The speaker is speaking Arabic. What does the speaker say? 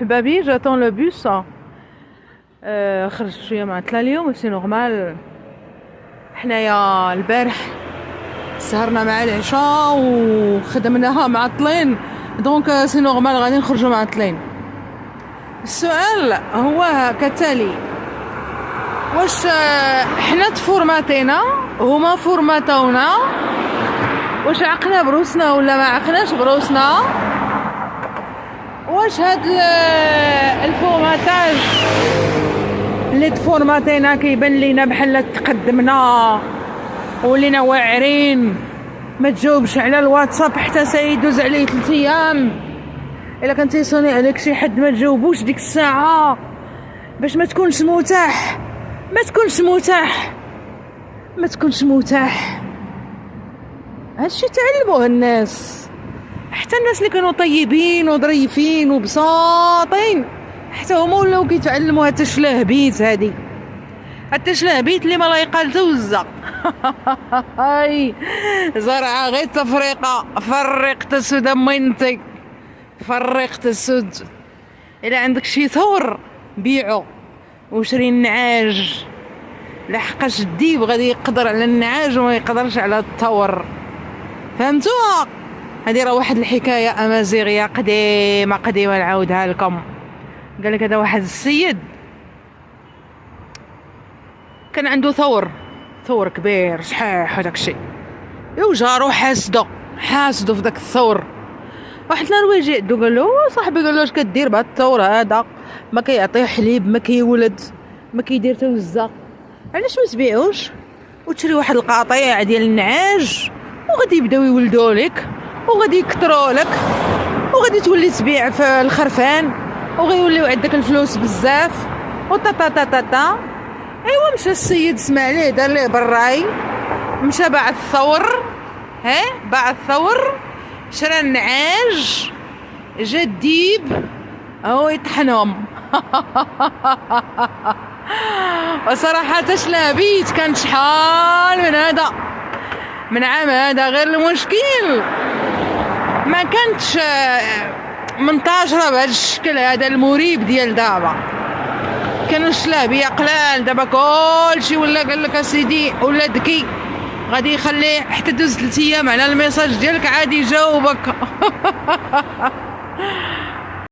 حبابي جاتون لو بوس. خرجت شويه معطله اليوم سي نورمال. حنايا البارح سهرنا مع العشاء وخدمناها معطلين، دونك سي نورمال غادي نخرجوا معطلين. السؤال هو كالتالي: واش حنا تفورماتينا هما فورماتونا؟ واش عقنا بروسنا ولا ما عقناش بروسنا؟ واش هاد الفورماتاج اللي تفورماتينا كيبان لينا بحال تقدمنا ولينا واعرين؟ ما تجاوبش على الواتساب حتى سيدوز عليه 3 ايام، الا كان تيصوني عليك شي حد ما تجاوبوش ديك الساعه باش ما تكونش متاح. هادشي تعلموه الناس، حتى الناس اللي كانوا طيبين وظريفين وبساطين حتى هما ولاو كيتعلموا هاد التشلهبيت. هادي التشلهبيت اللي ما لا يقال توزع. هاي زرعه غير تفريقه، فرق تسود منتك، فرق تسود. الا عندك شي ثور بيعو وشري النعاج، لحقاش الديب غادي يقدر على النعاج وما يقدرش على الثور. فهمتوها؟ هذه راه واحد الحكايه امازيغيه قديمه نعاودها لكم. قال لك هذا واحد السيد كان عنده ثور كبير صحيح وداك الشيء، وجارو حاسدو في داك الثور. واحد النهار يجي عندو قال له: صاحبي، قال له: اش كدير بهذا الثور هذا؟ ما كيعطيه حليب، ما كيولد، ما كيدير حتى وزه، علاش ما تبيعوش وتشري واحد القطيع ديال النعاج وغادي يبداو يولدوا لك وغادي يكثروا لك وغادي تولي تبيع في الخرفان وغيوليو عندك الفلوس بزاف وطا. ايوا مشى السيد سمع ليه، دار ليه بالراي، مشى باع الثور. باع الثور، شرى النعاج، جا الديب هو يطحنهم. وصراحه تشلابيت كانت شحال من عام هذا، غير المشكل ما كانتش منتشره بهذا الشكل هذا المريب ديال دابا. كانوا الشلابيه قلال، دابا كلشي ولا قال لك اسيدي ولا ذكي غادي يخليه حتى دوز 3 ايام على الميساج ديالك عادي يجاوبك.